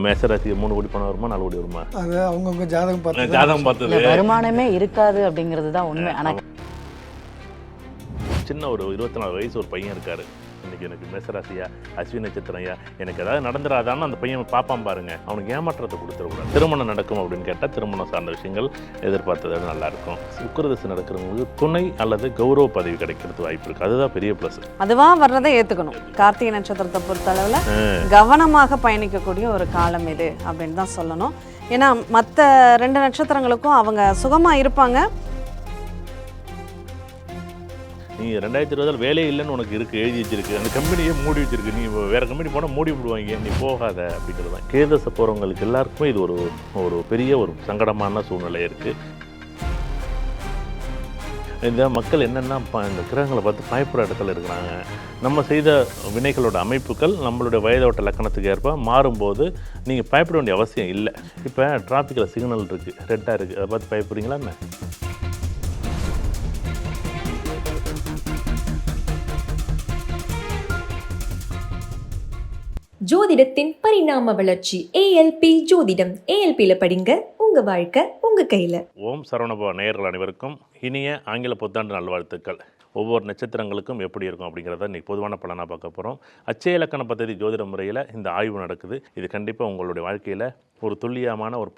மேசராசி 3 கோடி பணம் வருமா 4 கோடி வருமா? அது அவங்கவுங்க ஜாதகம் பார்த்தது வருமானமே இருக்காது அப்படிங்கிறது தான் உண்மை. ஆனால் சின்ன ஒரு 24 வயசு ஒரு பையன் இருக்காரு. இன்னைக்கு எனக்கு மேசராசியா அஸ்வினி நட்சத்திரம்யா எனக்கு ஏதாவது நடந்துடாதான்னு அந்த பையன் பார்ப்பான் பாருங்க. அவனுக்கு ஏமாற்றத்தை கொடுத்துடக்கூடாது. திருமணம் நடக்கும் அப்படின்னு கேட்டால் திருமணம் சார்ந்த விஷயங்கள் எதிர்பார்த்தது நல்லா இருக்கும். சுக்கிரதசை நடக்கிறவங்களுக்கு துணை அல்லது கௌரவ பதவி கிடைக்கிறது வாய்ப்பு இருக்கு. அதுதான் பெரிய பிளஸ். அதுவா வர்றதை ஏத்துக்கணும். கார்த்திகை நட்சத்திரத்தை பொறுத்த அளவுல கவனமாக பயணிக்கக்கூடிய ஒரு காலம் இது அப்படின்னு தான் சொல்லணும். ஏன்னா மற்ற 2 நட்சத்திரங்களுக்கும் அவங்க சுகமா இருப்பாங்க. நீ 2020 வேலையே இல்லைன்னு உனக்கு இருக்குது, எழுதி வச்சிருக்கு, அந்த கம்பெனியே மூடி வச்சிருக்கு, நீ வேறு கம்பெனி போனால் மூடி விடுவாங்க, நீ போகாத அப்படிங்கிறது தான். கேதசை போகிறவங்களுக்கு எல்லாருக்குமே இது ஒரு பெரிய ஒரு சங்கடமான சூழ்நிலை இருக்குது. இந்த மக்கள் என்னென்னா இந்த கிரகங்களை பார்த்து பயப்படுற இடத்துல இருக்கிறாங்க. நம்ம செய்த வினைகளோட அமைப்புகள் நம்மளுடைய வயதோட்ட லக்கணத்துக்கு ஏற்ப மாறும்போது நீங்கள் பயப்பட வேண்டிய அவசியம் இல்லை. இப்போ டிராஃபிக்கில் சிக்னல் இருக்குது, ரெட்டாக இருக்குது, அதை பார்த்து பயப்படுறீங்களா என்ன? ஜோதிடத்தின் பரிணாம வளர்ச்சி ஏஎல்பி ஜோதிடம். ஏஎல்பியில படிங்க, உங்க வாழ்க்கை உங்க கையில. ஓம் சரவணபவ நேயர்கள் அனைவருக்கும் இனிய ஆங்கில புத்தாண்டு நல்வாழ்த்துக்கள். ஒவ்வொரு நட்சத்திரங்களுக்கும் எப்படி இருக்கும் அப்படிங்கிறத இன்றைக்கி பொதுவான பலனாக பார்க்க போகிறோம். அச்சய இலக்கண பദ്ധதி ஜோதிட முறையில் இந்த ஆய்வு நடக்குது. இது கண்டிப்பாக உங்களுடைய வாழ்க்கையில் ஒரு துல்லியமான ஒரு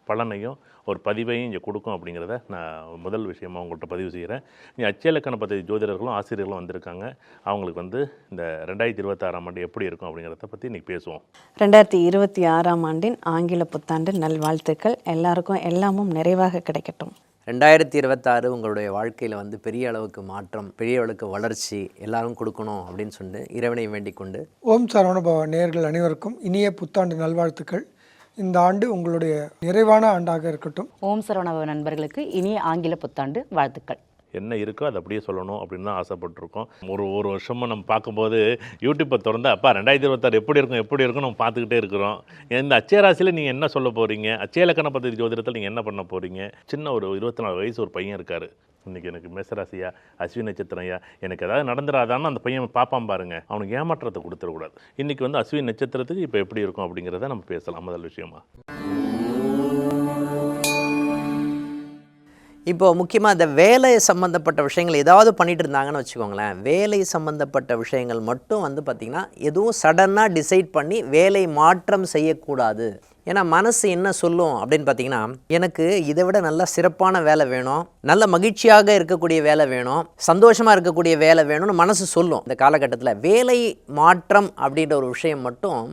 பலனையும் ஒரு பதிவையும் இங்கே கொடுக்கும் அப்படிங்கிறத நான் முதல் விஷயமாக உங்கள்கிட்ட பதிவு செய்கிறேன். இங்கே அச்சய இலக்கண பദ്ധதி ஜோதிடர்களும் ஆசிரியர்களும் வந்திருக்காங்க. அவங்களுக்கு இந்த 2026ஆம் ஆண்டு எப்படி இருக்கும் அப்படிங்கிறத பற்றி இன்றைக்கி பேசுவோம். 2026ஆம் ஆண்டின் ஆங்கில புத்தாண்டு நல்வாழ்த்துக்கள். எல்லாருக்கும் எல்லாமும் நிறைவாக கிடைக்கட்டும். 2026 உங்களுடைய வாழ்க்கையில் பெரிய அளவுக்கு மாற்றம், பெரிய அளவுக்கு வளர்ச்சி எல்லாரும் கொடுக்கணும் அப்படின்னு சொல்லிட்டு இறைவனை வேண்டிக் கொண்டு ஓம் சரவணபவ நேயர்கள் அனைவருக்கும் இனிய புத்தாண்டு நல்வாழ்த்துக்கள். இந்த ஆண்டு உங்களுடைய நிறைவான ஆண்டாக இருக்கட்டும். ஓம் சரவணபவ நண்பர்களுக்கு இனிய ஆங்கில புத்தாண்டு வாழ்த்துக்கள். என்ன இருக்கோ அதை அப்படியே சொல்லணும் அப்படின்னு தான் ஆசைப்பட்டிருக்கோம். ஒரு வருஷமும் நம்ம பார்க்கும்போது யூடியூப்பை திறந்தா அப்பா 2026 எப்படி இருக்கும் நம்ம பார்த்துக்கிட்டே இருக்கிறோம். இந்த அச்சய ராசியில் நீங்கள் என்ன சொல்ல போகிறீங்க? அச்சய இலக்கண பദ്ധதி ஜோதிடத்தில் நீங்கள் என்ன பண்ண போகிறீங்க? சின்ன ஒரு 24 வயசு ஒரு பையன் இருக்கார். இன்றைக்கி எனக்கு மேசராசியா அஸ்வினி நட்சத்திரம்யா எனக்கு ஏதாவது நடந்துடாதான்னு அந்த பையன் பார்ப்பான் பாருங்க. அவனுக்கு ஏமாற்றத்தை கொடுத்துடக்கூடாது. இன்றைக்கி அஸ்வினி நட்சத்திரத்துக்கு இப்போ எப்படி இருக்கும் அப்படிங்கிறத நம்ம பேசலாம் முதல் விஷயமா. இப்போது முக்கியமாக இந்த வேலை சம்மந்தப்பட்ட விஷயங்கள் ஏதாவது பண்ணிகிட்டு இருந்தாங்கன்னு வச்சுக்கோங்களேன். வேலை சம்மந்தப்பட்ட விஷயங்கள் மட்டும் பார்த்திங்கன்னா எதுவும் சடனாக டிசைட் பண்ணி வேலை மாற்றம் செய்யக்கூடாது. ஏன்னா மனசு என்ன சொல்லும் அப்படின்னு பார்த்தீங்கன்னா, எனக்கு இதை விட நல்ல சிறப்பான வேலை வேணும், நல்ல மகிழ்ச்சியாக இருக்கக்கூடிய வேலை வேணும், சந்தோஷமாக இருக்கக்கூடிய வேலை வேணும்னு மனசு சொல்லும். இந்த காலகட்டத்தில் வேலை மாற்றம் அப்படின்ற ஒரு விஷயம் மட்டும்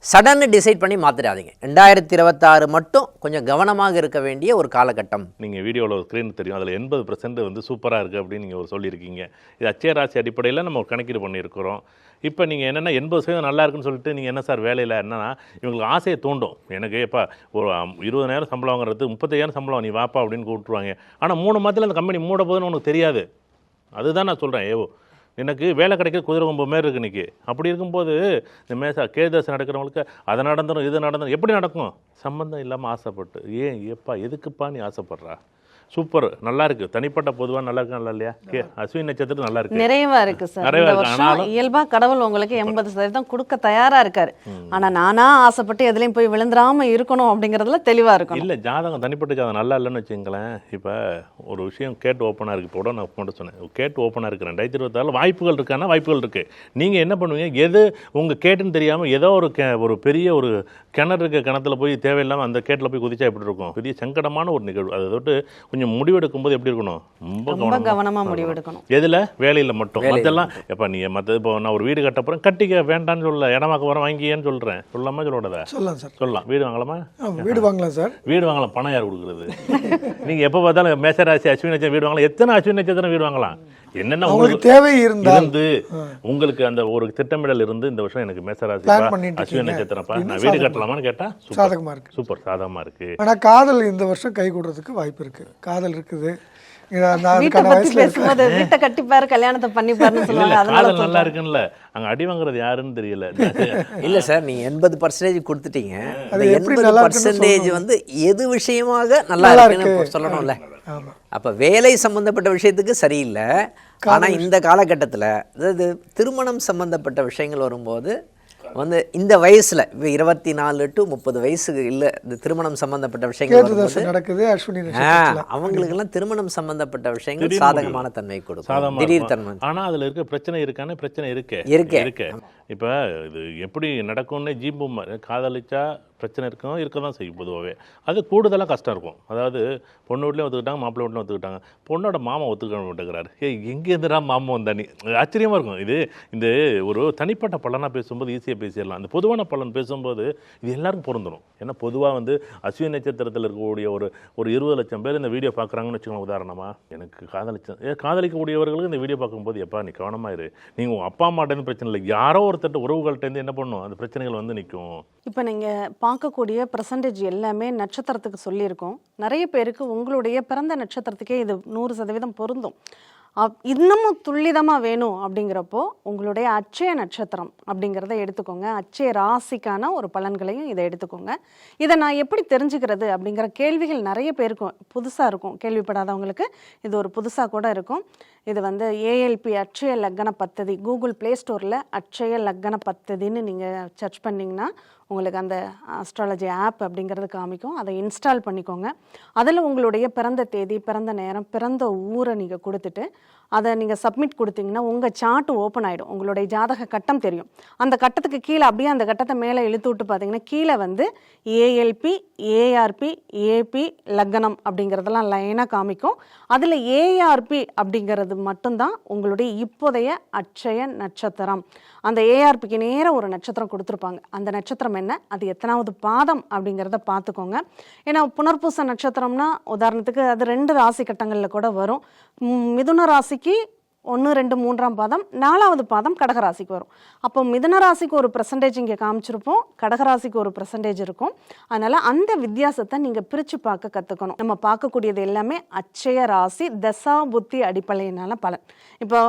சடன்னு டிசைட் பண்ணி மாற்றிடாதீங்க. 2026 மட்டும் கொஞ்சம் கவனமாக இருக்க வேண்டிய ஒரு காலகட்டம். நீங்கள் வீடியோவில் ஒரு ஸ்க்ரீன் தெரியும், அதில் 80% சூப்பராக இருக்குது அப்படின்னு நீங்கள் சொல்லியிருக்கீங்க. இது அச்சய ராசி அடிப்படையில் நம்ம ஒரு கணக்கீடு பண்ணியிருக்கிறோம். இப்போ நீங்கள் என்னென்னா 80% நல்லா இருக்குன்னு சொல்லிட்டு நீங்கள் என்ன சார் வேலையில் என்னன்னா இவங்களுக்கு ஆசையை தூண்டும். எனக்கு எப்போ ஒரு 20,000 சம்பளம் வாங்குறது 35,000 சம்பளம் நீ வாப்பா அப்படின்னு கூப்பிட்டுருவாங்க. ஆனால் 3 மாதத்தில் அந்த கம்பெனி மூட போதுன்னு உனக்கு தெரியாது. அதுதான் நான் சொல்கிறேன். எனக்கு வேலை கிடைக்கிற குதிரை கொம்பு மாரி இருக்குது இன்றைக்கி. அப்படி இருக்கும்போது இந்த கேதசை நடக்கிறவங்களுக்கு அதை நடந்துடும் இது நடந்துடும் எப்படி நடக்கும்? சம்பந்தம் இல்லாமல் ஆசைப்பட்டு எதுக்குப்பா நீ ஆசைப்படுறா? சூப்பர், நல்லா இருக்கு. தனிப்பட்ட பொதுவாக நல்லா இருக்கு, நல்லா இல்லையா? அஸ்வினி நட்சத்திரம் நல்லா இருக்கு, நிறைவா இருக்கு சார். இந்த வருஷம் இயல்பா கடவுள் உங்களுக்கு 80% கொடுக்க தயாரா இருக்காரு. ஆனா நானா ஆசைப்பட்டு எதுலையும் போய் விழுந்துராம இருக்கணும் அப்படிங்கறதுல தெளிவா இருக்கும். இல்லை ஜாதகம் தனிப்பட்ட ஜாதகம் நல்லா இல்லைன்னு வச்சுங்களேன். இப்போ ஒரு விஷயம் கேட்டு ஓப்பனாக இருக்குது. இப்போ நான் மட்டும் சொன்னேன் கேட்டு ஓப்பனாக இருக்குது. 2026 வாய்ப்புகள் இருக்கானா? வாய்ப்புகள் இருக்குது. நீங்கள் என்ன பண்ணுவீங்க? எது உங்கள் கேட்டுன்னு தெரியாமல் ஏதோ ஒரு பெரிய ஒரு கிணறு இருக்க கிணத்துல போய் தேவையில்லாமல் அந்த கேட்டில் போய் குதிச்சா எப்படி இருக்கும்? பெரிய சங்கடமான ஒரு நிகழ்வு. அதை தொட்டு கொஞ்சம் முடிவெடுக்கும் போது எப்படி இருக்கணும்? ரொம்ப கவனமா முடிவெடுக்கணும். எதுல? வேலையில் மட்டும். மற்றெல்லாம் எப்போ நீ இப்போ நான் ஒரு வீடு கட்ட போகிறேன், கட்டிக்க வேண்டான்னு சொல்ல, இடமாக்க போகிறேன் வாங்கியேன்னு சொல்கிறேன். சொல்லாமல் சொல்லக்கூடாதா? சொல்லலாம் சார், சொல்லலாம். வீடு வாங்கலாமா? வீடு வாங்கலாம் சார். வீடு வாங்கலாம். பணம் யார் கொடுக்குறது? நீங்கள் எப்போ பார்த்தாலும் மேசராசி அஸ்வினி நட்சத்திரம் வீடு வாங்கலாம். எத்தனை அஸ்வினி நட்சத்திரம் வீடு வாங்கலாம்? என்னென்ன உங்களுக்கு தேவை இருந்து உங்களுக்கு அந்த ஒரு திட்டமிடல் இருந்து இந்த வருஷம் எனக்கு மேசராசி அஸ்வினி நட்சத்திரப்பா நான் வீடு கட்டலாமான்னு கேட்டா சாதகமா இருக்கு. சூப்பர், சாதகமா இருக்கு. ஆனா காதல் இந்த வருஷம் கை கூடுறதுக்கு வாய்ப்பு இருக்கு. காதல் இருக்குது. வீட்டை கட்டிப்பாரு, கல்யாணத்தை பண்ணிப்பாருன்னு சொல்லுவாங்க. அதனால நல்லா இருக்குன்னு அங்க அடி வாங்குறது யாருன்னு தெரியல. இல்ல சார், நீங்க 80% கொடுத்துட்டீங்க. அந்த 80% எது விஷயமாக நல்லா இருக்குன்னு சொல்லணும்ல. அப்ப வேலை சம்பந்தப்பட்ட விஷயத்துக்கு சரியில்லை. ஆனா இந்த காலகட்டத்தில் அதாவது திருமணம் சம்பந்தப்பட்ட விஷயங்கள் வரும்போது வந்து இந்த வயசில் இப்போ 24 to 30 வயசுக்கு இல்லை இந்த திருமணம் சம்பந்தப்பட்ட விஷயங்கள் கேது வரும்போது, தசை நடக்குது அஸ்வினி நட்சத்திரத்துல. அவங்களுக்கெல்லாம் திருமணம் சம்பந்தப்பட்ட விஷயங்கள் திடீர்னு சாதகமான தன்மை கொடுக்கும். சாதகமா திடீர் இருக்கும். தன்மை ஆனா அதுல இருக்க பிரச்சனை இருக்கான்னு பிரச்சனை இருக்கே இருக்கே. இப்ப இது எப்படி நடக்கும்னு ஜீம்பு காதலிச்சா பிரச்சனை இருக்க தான் செய்யும் பொதுவாகவே. அது கூடுதலாக கஷ்டம் இருக்கும். அதாவது பொண்ணு வீட்லேயும் ஒத்துக்கிட்டாங்க, மாப்பிள்ளை வீட்லையும் ஒத்துக்கிட்டாங்க, பொண்ணோட மாமா ஒத்துக்க மாட்டேங்கிறாரு. எங்கேருந்துடா மாமா வந்தானி, ஆச்சரியமாக இருக்கும். இது இந்த ஒரு தனிப்பட்ட பலனாக பேசும்போது ஈஸியாக பேசிடலாம். அந்த பொதுவான பலன் பேசும்போது இது எல்லாருக்கும் பொருந்தணும். ஏன்னா பொதுவாக வந்து அஸ்வினி நட்சத்திரத்தில் இருக்கக்கூடிய ஒரு 20 லட்சம் பேர் இந்த வீடியோ பார்க்குறாங்கன்னு வச்சுக்கோங்க. உதாரணமாக எனக்கு காதலிக்கக்கூடியவர்களுக்கு இந்த வீடியோ பார்க்கும்போது எப்பா நீ கவனமாக இரு, நீங்கள் உங்கள் அப்பா அம்மாட்டேன்னு பிரச்சனை இல்லை, யாரோ ஒருத்தட்ட உறவுகள்கிட்டேருந்து என்ன பண்ணும், அந்த பிரச்சனைகள் வந்து நிற்கும். இப்போ நீங்கள் பார்க்கக்கூடிய பர்சன்டேஜ் எல்லாமே நட்சத்திரத்துக்கு சொல்லியிருக்கோம். நிறைய பேருக்கு உங்களுடைய பிறந்த நட்சத்திரத்துக்கே இது 100% பொருந்தும். இன்னமும் துல்லிதமாக வேணும் அப்படிங்கிறப்போ உங்களுடைய அட்சய நட்சத்திரம் அப்படிங்கிறத எடுத்துக்கோங்க. அட்சய ராசிக்கான ஒரு பலன்களையும் இதை எடுத்துக்கோங்க. இதை நான் எப்படி தெரிஞ்சுக்கிறது அப்படிங்கிற கேள்விகள் நிறைய பேருக்கும் புதுசாக இருக்கும். கேள்விப்படாதவங்களுக்கு இது ஒரு புதுசாக கூட இருக்கும். இது வந்து ஏஎல்பி அட்சய லக்ன பத்ததி கூகுள் ப்ளே ஸ்டோரில் அட்சய லக்ன பத்ததின்னு நீங்கள் சர்ச் பண்ணிங்கன்னா உங்களுக்கு அந்த அஸ்ட்ராலஜி ஆப் அப்படிங்கிறது காமிக்கும். அதை இன்ஸ்டால் பண்ணிக்கோங்க. அதில் உங்களுடைய பிறந்த தேதி, பிறந்த நேரம், பிறந்த ஊரை நீங்கள் கொடுத்துட்டு அதை நீங்கள் சப்மிட் கொடுத்தீங்கன்னா உங்கள் சார்ட் ஓப்பன் ஆகிடும். உங்களுடைய ஜாதக கட்டம் தெரியும். அந்த கட்டத்துக்கு கீழே அப்படியே அந்த கட்டத்தை மேலே இழுத்து விட்டு பார்த்தீங்கன்னா கீழே வந்து ஏஎல்பி, ஏஆர்பி, ஏபி லக்னம் அப்படிங்கிறதெல்லாம் லைனாக காமிக்கும். அதில் ஏஆர்பி அப்படிங்கிறது மட்டும்தான் உங்களுடைய இப்போதைய அட்சய நட்சத்திரம். அந்த ஏஆர்பிக்கு நேராக ஒரு நட்சத்திரம் கொடுத்துருப்பாங்க. அந்த நட்சத்திரம் என்ன, அது எத்தனாவது பாதம் அப்படிங்கிறத பார்த்துக்கோங்க. ஏன்னா புனர்பூச நட்சத்திரம்னா உதாரணத்துக்கு அது 2 ராசி கட்டங்களில் கூட வரும். மிதுன ராசிக்கு 1, 2, 3ஆம் பாதம், 4வது பாதம் கடகராசிக்கு வரும். அப்போ மிதுன ராசிக்கு ஒரு பெர்சன்டேஜ் இங்கே காமிச்சிருப்போம், கடகராசிக்கு ஒரு பெர்சன்டேஜ் இருக்கும். அதனால் அந்த வித்தியாசத்தை நீங்கள் பிரித்து பார்க்க கற்றுக்கணும். நம்ம பார்க்கக்கூடியது எல்லாமே அட்சய ராசி தசா புத்தி அடிப்படையினால பலன். இப்போ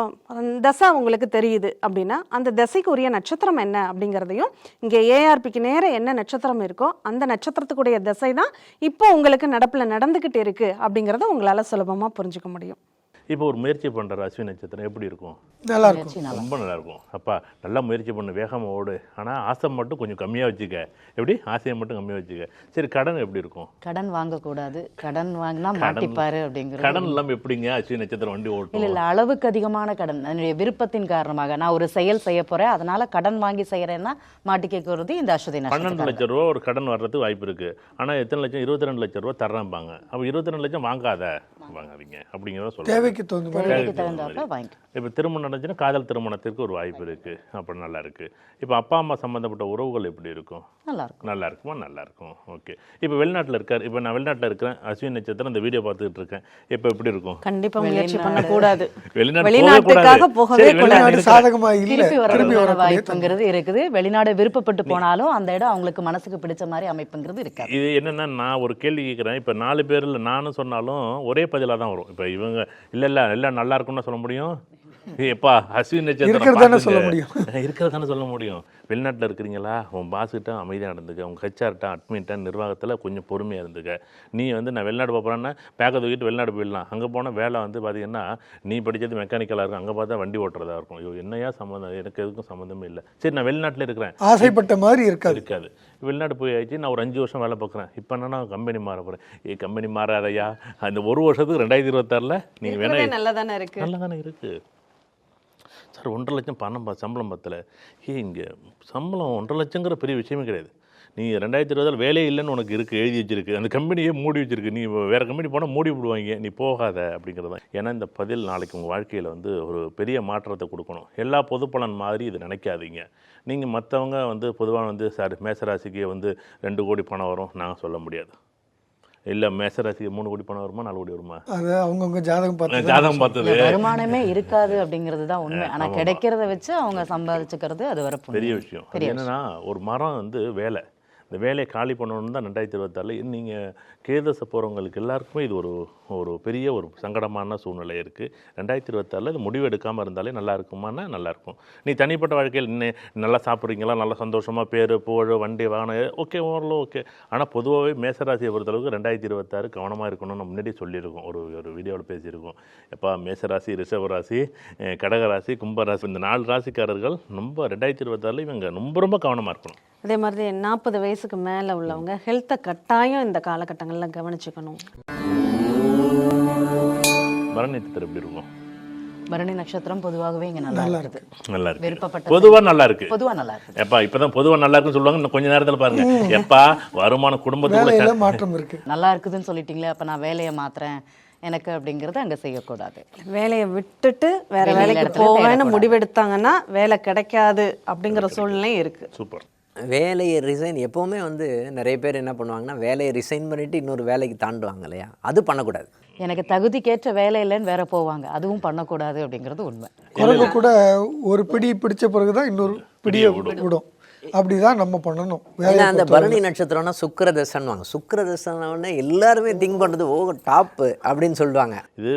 தசா உங்களுக்கு தெரியுது அப்படின்னா அந்த தசைக்கு உரிய நட்சத்திரம் என்ன அப்படிங்கிறதையும் இங்கே ஏஆர்பிக்கு நேரம் என்ன நட்சத்திரம் இருக்கோ அந்த நட்சத்திரத்துக்குடைய தசை தான் இப்போ உங்களுக்கு நடப்பில் நடந்துக்கிட்டு இருக்குது அப்படிங்கிறத உங்களால் சுலபமாக புரிஞ்சுக்க முடியும். இப்போ ஒரு முயற்சி பண்ணுற அஸ்வினி நட்சத்திரம் எப்படி இருக்கும்? நல்லா இருக்கும். ரொம்ப நல்லா இருக்கும். அப்பா நல்லா முயற்சி பண்ணு, வேகமாக ஓடு, ஆனால் ஆசை மட்டும் கொஞ்சம் கம்மியாக வச்சுக்க. எப்படி ஆசையை மட்டும் கம்மியாக வச்சுக்க. சரி, கடன் எப்படி இருக்கும்? கடன் வாங்கக்கூடாது, கடன் வாங்கினா மாட்டிப்பாரு அப்படிங்கிறது. கடன் இல்லாமல் எப்படிங்க அஸ்வினி நட்சத்திரம் வண்டி ஓட்டும்? இல்லை அளவுக்கு அதிகமான கடன் என்னுடைய விருப்பத்தின் காரணமாக நான் ஒரு செயல் செய்ய போகிறேன், அதனால கடன் வாங்கி செய்கிறேன்னா மாட்டிக்கிறது இந்த அஸ்வினி நட்சத்திரம். 12 லட்சம் ரூபா ஒரு கடன் வர்றதுக்கு வாய்ப்பு இருக்குது. ஆனால் எத்தனை லட்சம்? 22 லட்சம் ரூபா தர்றாம்பாங்க. அப்போ 22 லட்சம் வாங்காதீங்க அப்படிங்கிறத சொல்லுவாங்க. தேவைக்கு தகுந்தாப்புல வாங்கி. இப்போ திருமணம் நடந்துச்சுன்னா காதல் திருமணத்திற்கு ஒரு வாய்ப்பு இருக்குது. அப்படி நல்லா இருக்குது. இப்போ அப்பா அம்மா சம்மந்தப்பட்ட உறவுகள் எப்படி இருக்கும்? நல்லா இருக்கும். நல்லா இருக்குமா? நல்லா இருக்கும். ஓகே. இப்போ வெளிநாட்டில் இருக்கார். இப்போ நான் வெளிநாட்டில் இருக்கிறேன், அஸ்வினி நட்சத்திரம் இந்த வீடியோ பார்த்துக்கிட்டு இருக்கேன். இப்போ எப்படி இருக்கும்? கண்டிப்பாக முயற்சி பண்ணக்கூடாது. வெளிநாட்டுக்காக போகவே கூடாது. சாதகமா இல்ல, திருப்பி வர வாய்ப்புங்கிறது இருக்குது. வெளிநாடு விருப்பப்பட்டு போனாலும் அந்த இடம் அவங்களுக்கு மனசுக்கு பிடிச்ச மாதிரி அமைப்புங்கிறது இருக்காது. இது என்னன்னா, நான் ஒரு கேள்வி கேட்குறேன். இப்போ 4 பேரில் நானும் சொன்னாலும் ஒரே பதிலாக தான் வரும். இப்போ இவங்க இல்லை எல்லாம் நல்லா இருக்கும்னு சொல்ல முடியும். எப்பா அஸ்வினி நட்சத்திரம் இருக்கிறதானே சொல்ல முடியும். வெளிநாட்டில் இருக்கிறீங்களா, உன் பாஸ்கிட்ட அமைதியாக இருந்துக்க, உங்கள் ஹெச்ஆர்ட்ட அட்மின்ட்ட நிர்வாகத்தில் கொஞ்சம் பொறுமையாக இருந்துக்க. நீ வந்து நான் வெளிநாடு போகிறேன்னா பேக்கை தூக்கிட்டு வெளிநாடு போயிடலாம். அங்கே போனால் வேலை வந்து பார்த்தீங்கன்னா நீ படித்தது மெக்கானிக்கலாக இருக்கும், அங்கே பார்த்தா வண்டி ஓட்டுறதா இருக்கும். ஐயோ என்னையா சம்மந்தம், எனக்கு எதுக்கும் சம்மந்தமே இல்லை. சரி நான் வெளிநாட்டில் இருக்கிறேன், ஆசைப்பட்ட மாதிரி இருக்காது. வெளிநாடு போய் ஆயிடுச்சு, நான் ஒரு 5 வருஷம் வேலை பார்க்குறேன். இப்போ என்னன்னா கம்பெனி மாற போகிறேன். கம்பெனி மாறாதையா, அந்த 1 வருஷத்துக்கு 2026 நீங்கள் வேணா நல்லா தானே இருக்குது சார். 1.5 லட்சம் பணம் சம்பளம் பத்தலை. இங்கே சம்பளம் 1.5 லட்சங்கிற பெரிய விஷயமே கிடையாது. நீ 2020 வேலையே இல்லைன்னு உனக்கு இருக்குது, எழுதி வச்சிருக்கு, அந்த கம்பெனியே மூடி வச்சிருக்கு. நீ வேறு கம்பெனி போனால் மூடி விடுவாங்க, நீ போகாத அப்படிங்கிறது தான். ஏன்னா இந்த பதில் நாளைக்கு உங்கள் வாழ்க்கையில் வந்து ஒரு பெரிய மாற்றத்தை கொடுக்கணும். எல்லா பொது பலன் மாதிரி இது நினைக்காதீங்க. நீங்கள் மற்றவங்க வந்து பொதுவாக வந்து சார் மேசராசிக்கு வந்து 2 கோடி பணம் வரும் நாங்கள் சொல்ல முடியாது. இல்லை மேசராசிக்கு 3 கோடி பணம் வருமா, 4 கோடி வருமா? அது அவங்கவுங்க ஜாதகம் பார்த்தது. வருமானமே இருக்காது அப்படிங்கிறது தான் உண்மை. ஆனால் கிடைக்கிறத வச்சு அவங்க சம்பாதிச்சுக்கிறது அது வர பெரிய விஷயம். என்னன்னா ஒரு மரம் வந்து இந்த வேலையை காலி பண்ணணும்னு தான் 2026 நீங்கள் கேதச போகிறவங்களுக்கு எல்லாருக்குமே இது ஒரு பெரிய ஒரு சங்கடமான சூழ்நிலை இருக்குது. 2026 இது முடிவு எடுக்காமல் இருந்தாலே நல்லா இருக்குமானா நல்லாயிருக்கும். நீ தனிப்பட்ட வாழ்க்கையில் நல்லா சாப்பிட்றீங்களா, நல்லா சந்தோஷமாக பேர் புகழ் வண்டி வாகனம் ஓகே ஓரளவு ஓகே. ஆனால் பொதுவாகவே மேசராசியை பொறுத்தளவுக்கு 2026 கவனமாக இருக்கணும்னு நம்ம முன்னாடி சொல்லியிருக்கோம், ஒரு வீடியோவில் பேசியிருக்கோம். எப்போ மேசராசி, ரிஷபராசி, கடகராசி, கும்பராசி இந்த 4 ராசிக்காரர்கள் ரொம்ப 2026 இவங்க ரொம்ப கவனமாக இருக்கணும். அதே மாதிரி 40 வயசுக்கு மேலே உள்ளவங்க ஹெல்த்தை கட்டாயம் இந்த காலகட்டங்களில் கவனிச்சுக்கணும். பரணி நட்சத்திரம் எப்படி இருக்கும்? பரணி நட்சத்திரம் பொதுவாகவே இங்க நல்லா இருக்கு. நல்லா இருக்கு. விருப்பப்பட்ட பொதுவா நல்லா இருக்கு. பொதுவா நல்லா இருக்கு. எப்பா இப்பதான் பொதுவா நல்லா இருக்குன்னு சொல்லுவாங்க. இன்னும் கொஞ்ச நேரத்துல பாருங்க எப்பா வருமான குடும்பத்துக்குள்ள மாற்றம் இருக்கு. நல்லா இருக்குதுன்னு சொல்லிட்டீங்களே, அப்ப நான் வேலையை மாத்துறேன் எனக்கு அப்படிங்கறத அங்க செய்யக்கூடாது. வேலையை விட்டுட்டு வேற வேலைக்கு போவேன்னு முடிவெடுத்தாங்கன்னா வேலை கிடைக்காது அப்படிங்கிற சூழ்நிலையும் இருக்கு. சூப்பர். வேலையை ரிசைன் எப்போவுமே வந்து நிறைய பேர் என்ன பண்ணுவாங்கன்னா வேலையை ரிசைன் பண்ணிவிட்டு இன்னொரு வேலைக்கு தாண்டுவாங்க இல்லையா, அது பண்ணக்கூடாது. எனக்கு தகுதிக்கேற்ற வேலை இல்லைன்னு வேற போவாங்க, அதுவும் பண்ணக்கூடாது அப்படிங்கிறது உண்மை. குரங்கு கூட ஒரு பிடி பிடிச்ச பிறகுதான் இன்னொரு பிடியை விடும். அப்படிதான் நம்ம பண்ணணும். ஏன்னா அந்த பரணி நட்சத்திரம்னா சுக்கிரதசன்வாங்க. சுக்கிரதசன எல்லாருமே திங்க் பண்ணுறது டாப்பு அப்படின்னு சொல்லுவாங்க. இது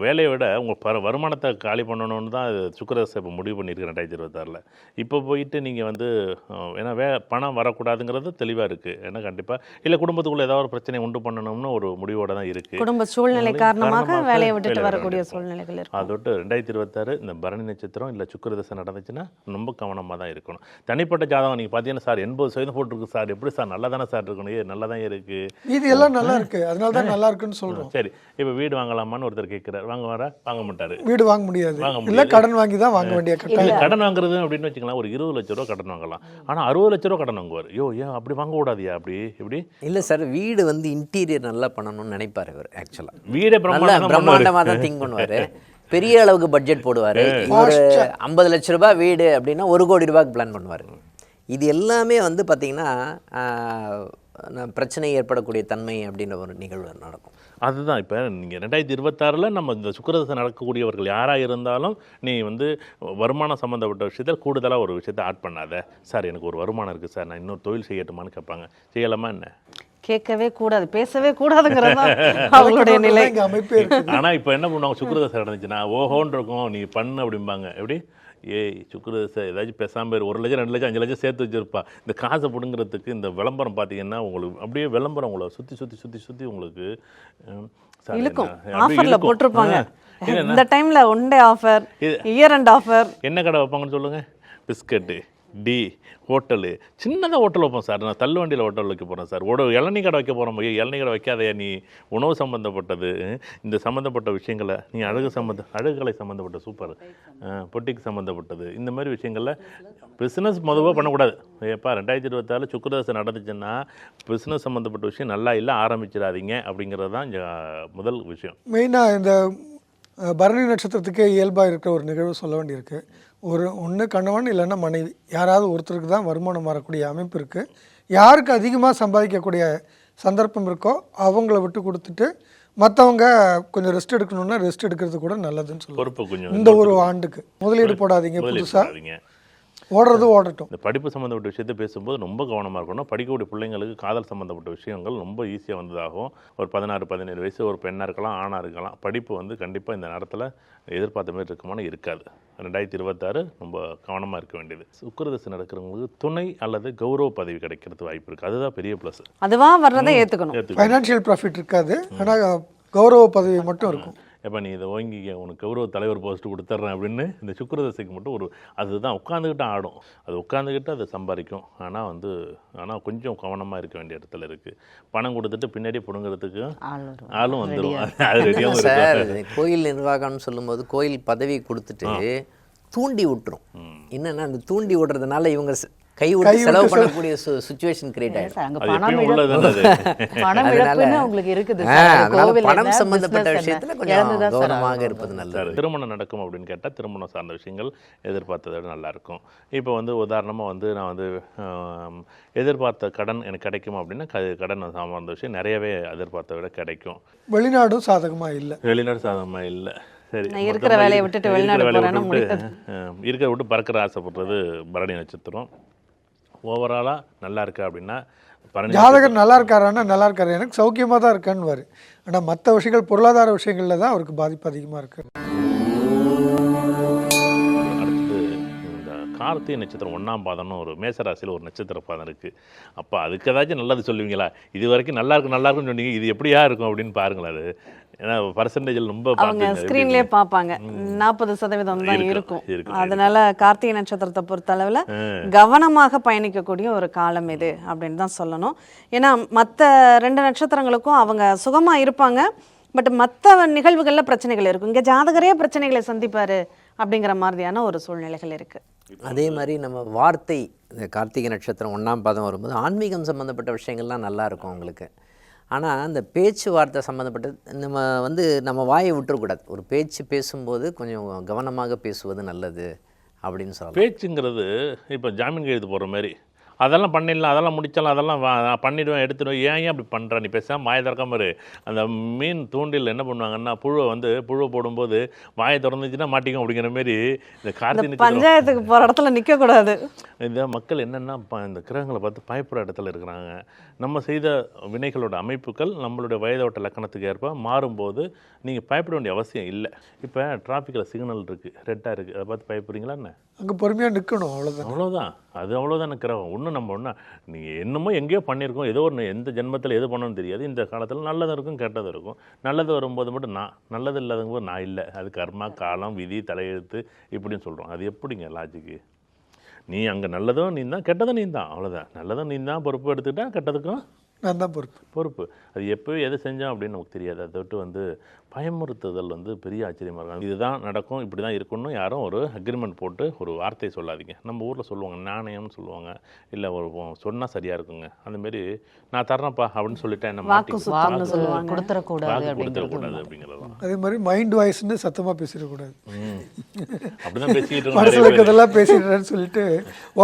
வேலையை விட உங்கள் வருமானத்தை காலி பண்ணணும்னு தான் சுக்கிரதசை இப்போ முடிவு பண்ணியிருக்கு 2026. இப்போ போயிட்டு நீங்கள் வந்து ஏன்னா பணம் வரக்கூடாதுங்கிறது தெளிவாக இருக்குது. ஏன்னா கண்டிப்பாக இல்லை குடும்பத்துக்குள்ளே ஏதாவது ஒரு பிரச்சனை உண்டு பண்ணணும்னு ஒரு முடிவோடு தான் இருக்குது. குடும்ப சூழ்நிலை காரணமாக வேலையை விட்டுட்டு வரக்கூடிய சூழ்நிலைகள் இருக்கு. அதோட்டு 2026 இந்த பரணி நட்சத்திரம் இல்லை சுக்கிரதசை நடந்துச்சுன்னா ரொம்ப கவனமாக தான் இருக்கணும். தனிப்பட்ட ஜாதகம் நீங்கள் பார்த்தீங்கன்னா சார் 80% போட்டுருக்கு சார், எப்படி சார் நல்லா தானே சார் இருக்கணும், நல்லா தான் இருக்குது, இது எல்லாம் நல்லா இருக்கு, அதனால தான் நல்லா இருக்குன்னு சொல்றோம். சரி இப்போ வீடு வாங்கலாமான்னு ஒருத்தர் கேட்குறாரு, வாங்க மாட்டார். வீடு வாங்க முடியாது, இல்லை கடன் வாங்கி தான் வாங்க வேண்டிய கட்டாயம். கடன் வாங்குறது அப்படின்னு வச்சுக்கலாம், ஒரு 20 லட்ச ரூபா கடன் வாங்கலாம். ஆனால் 60 லட்ச ரூபா கடன் வாங்குவார். ஏன் அப்படி வாங்க கூடாதியா? அப்படி எப்படி இல்லை சார், வீடு வந்து இன்டீரியர் நல்லா பண்ணணும்னு நினைப்பார் இவர். ஆக்சுவலாக வீடே பிரம்மாண்டமாக தான் திங்க் பண்ணுவார். பெரிய அளவுக்கு பட்ஜெட் போடுவார். ஒரு 50 லட்ச ரூபாய் வீடு அப்படின்னா 1 கோடி ரூபாய்க்கு பிளான் பண்ணுவார். இது எல்லாமே வந்து பார்த்திங்கன்னா பிரச்சனை ஏற்படக்கூடிய தன்மை அப்படின்ற ஒரு நிகழ்வு நடக்கும். அதுதான் இப்போ நீங்கள் 2026 நம்ம இந்த சுக்கிரதசை நடக்கக்கூடியவர்கள் யாராக இருந்தாலும் நீ வந்து வருமானம் சம்மந்தப்பட்ட விஷயத்தில் கூடுதலாக ஒரு விஷயத்தை ஆட் பண்ணாத. சார் எனக்கு ஒரு வருமானம் இருக்குது சார், நான் இன்னொரு தொழில் செய்யட்டுமான்னு கேட்பாங்க. செய்யலாமா என்ன? கேட்கவே கூடாது, பேசவே கூடாதுங்கிறது அவங்களுடைய நிலை. ஆனால் இப்போ என்ன பண்ணுவாங்க, சுக்கிரதசை நடந்துச்சுன்னா ஓஹோன்னு இருக்கும், நீ பண்ணு அப்படிம்பாங்க. எப்படி சுக்கிரதசை ஏதாச்சும் பேசாமல் 1 லட்சம் 2 லட்சம் 5 லட்சம் சேர்த்து வச்சுருப்பா. இந்த காசை பிடுங்கிறதுக்கு இந்த விளம்பரம் பார்த்தீங்கன்னா உங்களுக்கு அப்படியே விளம்பரம் உங்களை சுற்றி உங்களுக்கு இழுக்கும். ஆஃபர்ல போட்டிருப்பாங்க, இந்த டைம்ல one day offer, year end offer. என்ன கடை வைப்பாங்கன்னு சொல்லுங்க? பிஸ்கட்டு, டி ஹோட்டலு, சின்னதாக ஹோட்டல் வைப்போம் சார், நான் தள்ளு வண்டியில் ஹோட்டல் வைக்க போகிறேன் சார், இளநீ கடை வைக்க போகிறோம். இளநீ கடை வைக்காதையா நீ, உணவு சம்மந்தப்பட்டது இந்த சம்மந்தப்பட்ட விஷயங்களை நீ அழகுக்கலை சம்மந்தப்பட்ட சூப்பர் பொட்டிக்கு சம்மந்தப்பட்டது இந்த மாதிரி விஷயங்களில் பிஸ்னஸ் மொதவாக பண்ணக்கூடாது. ஏப்பா 2026 சுக்கிரதசை நடந்துச்சுன்னா பிஸ்னஸ் சம்மந்தப்பட்ட விஷயம் நல்லா இல்லை, ஆரம்பிச்சிடாதீங்க அப்படிங்கிறது தான் முதல் விஷயம். மெயினாக இந்த பரணி நட்சத்திரத்துக்கே இயல்பாக இருக்கிற ஒரு நிகழ்வு சொல்ல வேண்டியிருக்கு. ஒன்று கணவன் இல்லைன்னா மனைவி, யாராவது ஒருத்தருக்கு தான் வருமானம் வரக்கூடிய அமைப்பு இருக்குது. யாருக்கு அதிகமாக சம்பாதிக்கக்கூடிய சந்தர்ப்பம் இருக்கோ அவங்கள விட்டு கொடுத்துட்டு மற்றவங்க கொஞ்சம் ரெஸ்ட் எடுக்கணும்னா ரெஸ்ட் எடுக்கிறது கூட நல்லதுன்னு சொல்லுவாங்க. இந்த ஒரு ஆண்டுக்கு முதலீடு போடாதீங்க, புதுசாக ஓடட்டும். இந்த படிப்பு சம்மந்தப்பட்ட விஷயத்தை பேசும்போது ரொம்ப கவனமாக இருக்கணும். படிக்கக்கூடிய பிள்ளைங்களுக்கு காதல் சம்மந்தப்பட்ட விஷயங்கள் ரொம்ப ஈஸியாக வந்ததாகும். ஒரு 16-17 வயசு ஒரு பெண்ணாக இருக்கலாம், ஆணாக இருக்கலாம். படிப்பு வந்து கண்டிப்பாக இந்த நேரத்தில் எதிர்பார்த்த மாதிரி இருக்குமானு இருக்காது. 2026 ரொம்ப கவனமாக இருக்க வேண்டியது. சுக்கிரதசை நடக்கிறவங்களுக்கு துணை அல்லது கௌரவ பதவி கிடைக்கிறது வாய்ப்பு இருக்குது. அதுதான் பெரிய ப்ளஸ். அதுவாக வர்றதை ஏற்றுக்கணும். ஃபைனான்ஷியல் ப்ராஃபிட் இருக்காது, ஆனால் கௌரவ பதவி மட்டும் இருக்கும். எப்போ நீ இதை வாங்கிக்க, உனக்கு கௌரவ தலைவர் போஸ்ட்டு கொடுத்துட்றேன் அப்படின்னு இந்த சுக்கிரதசைக்கு மட்டும் அதுதான் உட்காந்துக்கிட்டு ஆடும், அது உட்காந்துக்கிட்டு அதை சம்பாதிக்கும். ஆனால் கொஞ்சம் கவனமாக இருக்க வேண்டிய இடத்துல இருக்குது. பணம் கொடுத்துட்டு பின்னாடி பிடுங்கிறதுக்கு ஆளும் வந்துடும். அது ரெடியாக சார், கோயில் நிர்வாகம்னு சொல்லும்போது கோயில் பதவி கொடுத்துட்டு தூண்டி விட்டுரும். என்னென்னா அந்த தூண்டி விடுறதுனால இவங்க கை விட்டு செலவு பண்ணக்கூடிய சிச்சுவேஷன் கிரியேட் ஆயிடும். பணம் சம்பந்தப்பட்ட விஷயத்துல கொஞ்சம் கவனமாக இருப்பது நல்லது. திருமணம் நடக்கும் அப்படின்னு கேட்டால் திருமணம் சார்ந்த விஷயங்கள் எதிர்பார்த்ததை விட நல்லா இருக்கும். இப்போ வந்து உதாரணமாக நான் எதிர்பார்த்த கடன் எனக்கு கிடைக்கும் அப்படின்னா கடன் சார்ந்த விஷயம் நிறையவே எதிர்பார்த்த விட கிடைக்கும். வெளிநாடும் சாதகமாக இல்லை. சரி, இருக்கிற வேலையை விட்டுட்டு வெளிநாடு இருக்கிற விட்டு பறக்கிற ஆசைப்படுறது பரணி நட்சத்திரம். ஓவராலாக நல்லா இருக்கு அப்படின்னா பரணி ஜாதகர் நல்லா இருக்காரான்னா நல்லா இருக்காரு, எனக்கு சௌக்கியமாக தான் இருக்கான்னு. ஆனால் மற்ற விஷயங்கள் பொருளாதார விஷயங்களில் தான் அவருக்கு பாதிப்பு அதிகமாக இருக்குது. அடுத்து இந்த கார்த்திகை நட்சத்திரம் 1ஆம் பாதம்னு ஒரு மேசராசியில் ஒரு நட்சத்திர பாதம் இருக்குது. அப்போ அதுக்கு ஏதாச்சும் நல்லது சொல்லுவீங்களா? இது வரைக்கும் நல்லா இருக்குன்னு சொன்னீங்க, இது எப்படியா இருக்கும் அப்படின்னு பாருங்களேன். அது ஏன்னா பர்சன்டேஜில் ரொம்ப அவங்க ஸ்க்ரீன்லேயே பார்ப்பாங்க 40% தான் இருக்கும். அதனால கார்த்திகை நட்சத்திரத்தை பொறுத்தளவில் கவனமாக பயணிக்கக்கூடிய ஒரு காலம் இது அப்படின்னு தான் சொல்லணும். ஏன்னா மற்ற 2 நட்சத்திரங்களுக்கும் அவங்க சுகமாக இருப்பாங்க, பட் மற்ற நிகழ்வுகளில் பிரச்சனைகள் இருக்கும். இங்கே ஜாதகரே பிரச்சனைகளை சந்திப்பார் அப்படிங்கிற மாதிரியான ஒரு சூழ்நிலைகள் இருக்குது. அதே மாதிரி நம்ம வார்த்தை, இந்த கார்த்திகை நட்சத்திரம் 1ஆம் பாதம் வரும்போது ஆன்மீகம் சம்மந்தப்பட்ட விஷயங்கள்லாம் நல்லா இருக்கும் அவங்களுக்கு. ஆனால் அந்த பேச்சுவார்த்தை சம்மந்தப்பட்டது நம்ம வாயை விட்டுறக்கூடாது. ஒரு பேச்சு பேசும்போது கொஞ்சம் கவனமாக பேசுவது நல்லது அப்படின்னு சொல்லலாம். பேச்சுங்கிறது இப்போ ஜாமீன் கையெழுத்து போடுற மாதிரி, அதெல்லாம் பண்ணிடலாம், அதெல்லாம் முடிச்சாலும், அதெல்லாம் நான் பண்ணிவிடுவேன், எடுத்துடுவேன், ஏன் அப்படி பண்ணுற, நீ பேசாமல் வாயை திறக்காம இரு. அந்த மீன் தூண்டில் என்ன பண்ணுவாங்கன்னா, புழுவை போடும்போது வாயை திறந்துச்சுன்னா மாட்டிக்கும் அப்படிங்கிற மாரி இந்த கார்த்திகை பஞ்சாயத்துக்கு போகிற இடத்துல நிற்கக்கூடாது. இந்த மக்கள் என்னென்னா இந்த கிரகங்களை பார்த்து பயப்படுற இடத்துல இருக்கிறாங்க. நம்ம செய்த வினைகளோட அமைப்புகள் நம்மளுடைய வயதோட்ட லக்கணத்துக்கு ஏற்ப மாறும்போது நீங்கள் பயப்பட வேண்டிய அவசியம் இல்லை. இப்போ டிராஃபிக்கில் சிக்னல் இருக்குது, ரெட்டாக இருக்குது, அதை பார்த்து பயப்படுறீங்களா என்ன? அங்கே பொறுமையாக நிற்கணும், அவ்வளோதான். அவ்வளோதான் கிரகம். ஒன்றும் நம்ம ஒன்றா நீங்கள் என்னமோ எங்கேயோ பண்ணியிருக்கோம், ஏதோ ஒன்று எந்த ஜென்மத்தில் எது பண்ணணும்னு தெரியாது. இந்த காலத்தில் நல்லதும் இருக்கும் கெட்டதும் இருக்கும். நல்லது வரும்போது மட்டும் நல்லது இல்லாதவங்க நான் இல்லை, அது கர்மா, காலம், விதி, தலையெழுத்து இப்படின்னு சொல்கிறோம். அது எப்படிங்க லாஜிக்கு? நீ அங்கே நல்லதும் நீ தான், கெட்டதும் நீ தான், அவ்வளோதான். நல்லதும் நீ தான் பொறுப்பு எடுத்துக்கிட்டா, கெட்டதுக்கும் நான் தான் பொறுப்பு. அது எப்போ எது செஞ்சோம் அப்படின்னு நமக்கு தெரியாது. அதை விட்டு பயமுறுத்துதல் பெரிய ஆச்சரியமாக இருக்கும். இதுதான் நடக்கும், இப்படி தான் இருக்கணும், யாரும் ஒரு அக்ரிமெண்ட் போட்டு ஒரு வார்த்தையை சொல்லாதீங்க. நம்ம ஊரில் சொல்லுவாங்க நாணயம்னு சொல்லுவாங்க, இல்லை ஒரு சொன்னால் சரியாக இருக்குங்க. அந்தமாரி நான் தரேன்ப்பா அப்படின்னு சொல்லிட்டேன், என்ன கொடுத்துடக்கூடாது அப்படிங்கிறது. அதே மாதிரி மைண்ட் வாய்ஸ்ன்னு சத்தமாக பேசிடக்கூடாது. அப்படிதான் பேசிக்கிட்டு மனசுல இதெல்லாம் பேசிடுறேன்னு சொல்லிட்டு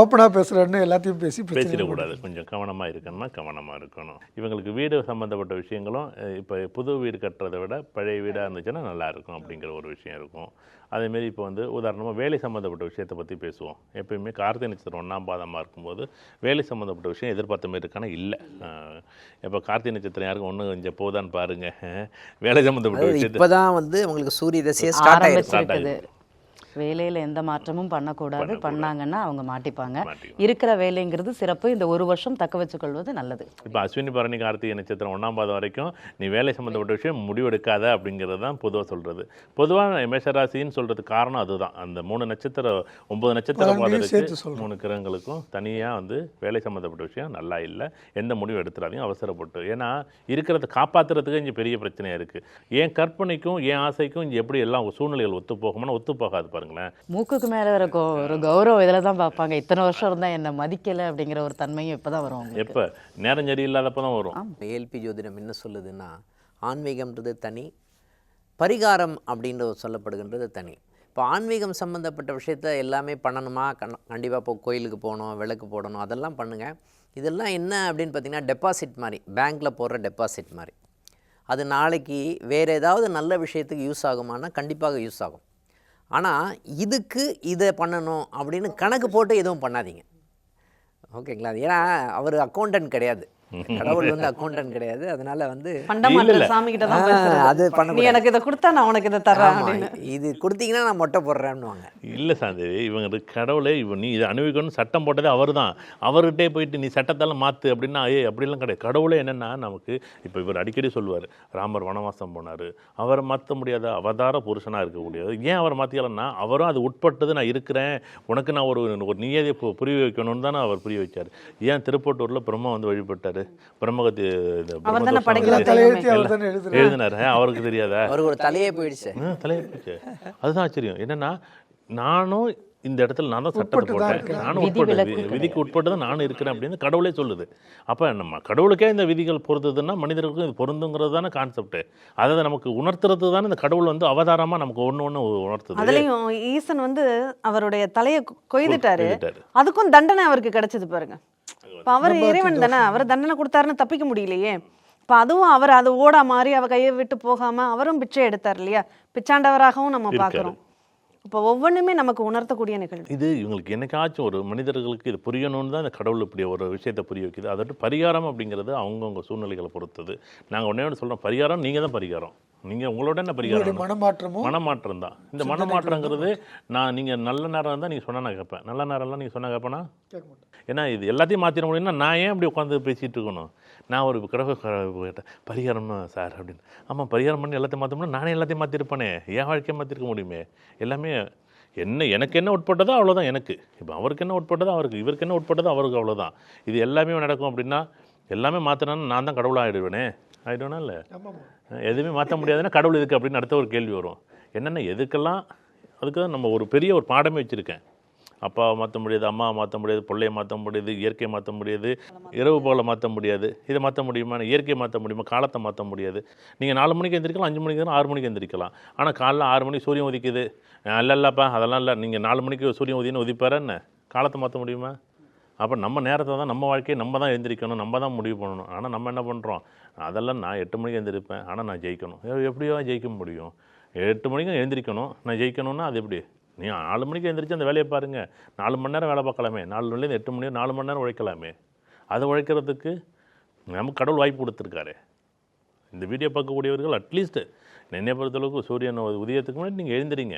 ஓப்பனாக பேசுகிறேன்னு எல்லாத்தையும் பேசிடக்கூடாது. கொஞ்சம் கவனமாக இருக்கணும்னா கவனமாக இருக்கணும். இவங்களுக்கு வீடு சம்மந்தப்பட்ட விஷயங்களும் இப்போ புது வீடு கட்டுறதை விட பழைய வீடாக இருந்துச்சுன்னா நல்லாயிருக்கும் அப்படிங்கிற ஒரு விஷயம் இருக்கும். அதேமாரி இப்போ உதாரணமாக வேலை சம்மந்தப்பட்ட விஷயத்தை பற்றி பேசுவோம். எப்பயுமே கார்த்திகை நட்சத்திரம் 1ஆம் பாதமாக இருக்கும்போது வேலை சம்மந்தப்பட்ட விஷயம் எதிர்பார்த்த மாரி இருக்கானா இல்லை. இப்போ கார்த்திகை நட்சத்திரம் யாருக்கும் ஒன்று கொஞ்சம் போதான்னு பாருங்கள். வேலை சம்மந்தப்பட்ட விஷயத்தை இப்போ தான் உங்களுக்கு சூரிய தசையே ஸ்டார்ட் ஆகிடுது. வேலையில் எந்த மாற்றமும் பண்ணக்கூடாது, பண்ணாங்கன்னா அவங்க மாட்டிப்பாங்க. இருக்கிற வேலைங்கிறது சிறப்பு. இந்த ஒரு வருஷம் தக்க வச்சுக்கொள்வது நல்லது. இப்போ அஸ்வினி பரணி கார்த்திகை நட்சத்திரம் 1ஆம் பாதம் வரைக்கும் நீ வேலை சம்மந்தப்பட்ட விஷயம் முடிவெடுக்காத அப்படிங்கிறது தான் பொதுவாக சொல்கிறது. பொதுவாக மேஷராசின்னு சொல்கிறதுக்கு காரணம் அதுதான். அந்த 3 நட்சத்திரம் 9 நட்சத்திர பாதத்துக்கு 3 கிரகங்களுக்கும் தனியாக வேலை சம்மந்தப்பட்ட விஷயம் நல்லா இல்லை. எந்த முடிவு எடுத்துடாதீங்க அவசரப்பட்டு. ஏன்னா இருக்கிறத காப்பாற்றுறதுக்கு இங்கே பெரிய பிரச்சனையாக இருக்குது. என் கற்பனைக்கும் என் ஆசைக்கும் இங்கே எப்படி எல்லாம் சூழ்நிலைகள் ஒத்து போகும்னா ஒத்து போகாது. மூக்குக்கு மேல வர ஒரு கௌரவம் இதில் தான் பார்ப்பாங்க. இத்தனை வருஷம் இருந்தால் என்ன மதிக்கலை அப்படிங்கிற ஒரு தன்மையும் இப்போ தான் வரும். எப்போ நேரம் சரி இல்லாதப்போ தான் வரும். ஏஎல்பி ஜோதிடம் என்ன சொல்லுதுன்னா, ஆன்மீகம்ன்றது தனி, பரிகாரம் அப்படின்ற சொல்லப்படுகின்றது தனி. இப்போ ஆன்மீகம் சம்மந்தப்பட்ட விஷயத்த எல்லாமே பண்ணணுமா? கண்டிப்பாக இப்போ கோயிலுக்கு போகணும், விளக்கு போடணும், அதெல்லாம் பண்ணுங்கள். இதெல்லாம் என்ன அப்படின்னு பார்த்தீங்கன்னா டெபாசிட் மாதிரி, பேங்க்கில் போடுற டெபாசிட் மாதிரி. அது நாளைக்கு வேறு ஏதாவது நல்ல விஷயத்துக்கு யூஸ் ஆகுமானா கண்டிப்பாக யூஸ் ஆகும். ஆனால் இதுக்கு இதை பண்ணணும் அப்படின்னு கணக்கு போட்டு எதுவும் பண்ணாதீங்க, ஓகேங்களா? ஏன்னா அவர் அக்கௌண்டன்ட் கிடையாது, கடவுள் அக்கௌண்டன்ட் கிடையாது. அதனால சாமி கிட்ட தான் அது பண்ண எனக்கு இதை கொடுத்தா நான் உனக்கு இதை தரேன், இது கொடுத்தீங்கன்னா நான் மொட்டை போடுறேன்னுவாங்க. இல்லை சாந்தேவி, இவங்க கடவுளே நீ இதை அனுபவிக்கணும்னு சட்டம் போட்டதே அவர் தான். அவர்கிட்டே போயிட்டு நீ சட்டத்தால் மாற்று அப்படின்னா அப்படிலாம் கிடையாது. கடவுளே என்னென்னா நமக்கு இப்போ இவர் அடிக்கடி சொல்லுவார், ராமர் வனவாசம் போனார், அவரை மாற்ற முடியாத அவதார புருஷனாக இருக்கக்கூடியது. ஏன் அவரை மாற்றிக்கலன்னா அவரும் அது உட்பட்டது, நான் இருக்கிறேன் உனக்கு, நான் ஒரு நியதியை புரிய வைக்கணும்னு தானே அவர் புரிய வச்சார். ஏன் திருப்பட்டூரில் பிரம்மா வழிபட்டார், பிரம்மகத்தி எழுதினார், அவருக்கு தெரியாதா? அவருக்கு ஒரு தலையே போயிடுச்சு. அதுதான் ஆச்சரியம். என்னன்னா நானும் இந்த இடத்துல நான் தான் சட்டத்தை போட்டேன், நானும் விதிக்கு உட்பட்டு தான் நானும் இருக்கிறேன் அப்படின்னு கடவுளே சொல்லுது. அப்போ நம்ம கடவுளுக்கே இந்த விதிகள் பொருந்ததுன்னா மனிதர்களுக்கும் இது பொருந்துங்கிறது தானே கான்செப்ட். அதை நமக்கு உணர்த்துறது தானே இந்த கடவுள் அவதாரமாக நமக்கு ஒன்று உணர்த்துது. அதுலேயும் ஈசன் அவருடைய தலையை கொய்துட்டாரு, அதுக்கும் தண்டனை அவருக்கு கிடைச்சது பாருங்க. இப்போ அவர் இறைவன் தானே, அவர் தண்டனை கொடுத்தாருன்னு தப்பிக்க முடியலையே. இப்போ அதுவும் அவர் அது ஓடா மாறி அவ கையை விட்டு போகாம அவரும் பிச்சை எடுத்தார் இல்லையா, பிச்சாண்டவராகவும் நம்ம பார்க்குறோம். இப்போ ஒவ்வொன்றுமே நமக்கு உணர்த்தக்கூடிய நிகழ்வு. இது இவங்களுக்கு என்னைக்காச்சும் ஒரு மனிதர்களுக்கு இது புரியணும்னு தான் இந்த கடவுள் இப்படி ஒரு விஷயத்தை புரிய வைக்குது. அதோட பரிகாரம் அப்படிங்கிறது அவங்கவுங்க சூழ்நிலைகளை பொறுத்தது. நாங்கள் ஒன்றே ஒன்று சொல்கிறோம், பரிகாரம் நீங்கள் தான் பரிகாரம். நீங்கள் உங்களோட என்ன பரிகாரம்? மனமாற்றமும் மனமாற்றம் தான். இந்த மனமாற்றங்கிறது நீங்கள் நல்ல நேரம் இருந்தால் நீங்கள் சொன்னால் நான் கேட்பேன், நல்ல நேரம்லாம் நீங்கள் சொன்னால் கேட்பேனா? கேட்க மாட்டேன். ஏன்னா இது எல்லாத்தையும் மாற்றிட முடியும்னா நான் ஏன் அப்படி உட்காந்து பேசிகிட்டு இருக்கணும்? நான் ஒரு கடவுள் கேட்டேன், பரிகாரம் சார் அப்படின்னு. ஆமாம், பரிகாரம் பண்ணி எல்லாத்தையும் மாற்றோம்னா நானே எல்லாத்தையும் மாற்றிருப்பேனே, என் வாழ்க்கையை மாற்றிருக்க முடியுமே. எல்லாமே எனக்கு என்ன உட்பட்டதோ அவ்வளோதான் எனக்கு. இப்போ அவருக்கு என்ன உட்பட்டதோ அவருக்கு, இவருக்கு என்ன உட்பட்டதோ அவருக்கு, அவ்வளோதான். இது எல்லாமே நடக்கும் அப்படின்னா எல்லாமே மாற்றினான்னு நான் தான் கடவுளாக ஆகிடுவேனே, ஆகிடுவேனா? இல்லை, எதுவுமே மாற்ற முடியாதுன்னா கடவுள் எதுக்கு அப்படின்னு அடுத்த ஒரு கேள்வி வரும். என்னென்ன எதுக்கெல்லாம், அதுக்கு தான் நம்ம ஒரு பெரிய ஒரு பாடமே வச்சுருக்கேன். அப்பாவை மாற்ற முடியாது, அம்மாவை மாற்ற முடியாது, பிள்ளையை மாற்ற முடியாது, இயற்கையை மாற்ற முடியாது, இரவு போல மாற்ற முடியாது. இதை மாற்ற முடியுமா? இயற்கையை மாற்ற முடியுமா? காலத்தை மாற்ற முடியாது. நீங்கள் 4 மணிக்கு எந்திரிக்கலாம், 5 மணிக்கு 6 மணிக்கு எந்திரிக்கலாம். ஆனால் காலைல 6 மணிக்கு சூரியன் உதிக்குது, இல்லைப்பா அதெல்லாம் இல்லை, நீங்கள் 4 மணிக்கு சூரியன் உதின்னு உதிப்பார என்ன? காலத்தை மாற்ற முடியுமா? அப்போ நம்ம நேரத்தை தான், நம்ம வாழ்க்கையை நம்ம தான் எழுந்திரிக்கணும், நம்ம தான் முடிவு பண்ணணும். ஆனால் நம்ம என்ன பண்ணுறோம், அதெல்லாம் நான் 8 மணிக்கு எழுந்திருப்பேன், ஆனால் நான் ஜெயிக்கணும். எப்படியோ ஜெயிக்க முடியும்? 8 மணிக்கு எழுந்திரிக்கணும், நான் ஜெயிக்கணும்னா அது எப்படி? நீ 4 மணிக்கு எழுந்திரிச்சு அந்த வேலையை பாருங்கள், 4 மணி நேரம் வேலை பார்க்கலாமே, 4 மணிலேருந்து 8 மணி நேரம் 4 மணி நேரம் உழைக்கலாமே. அதை உழைக்கிறதுக்கு நமக்கு கடவுள் வாய்ப்பு கொடுத்துருக்காரு. இந்த வீடியோ பார்க்கக்கூடியவர்கள் அட்லீஸ்ட் என்னை பொறுத்தளவுக்கு சூரியன் உதயத்துக்கு முன்னாடி நீங்கள் எழுந்திரிங்க.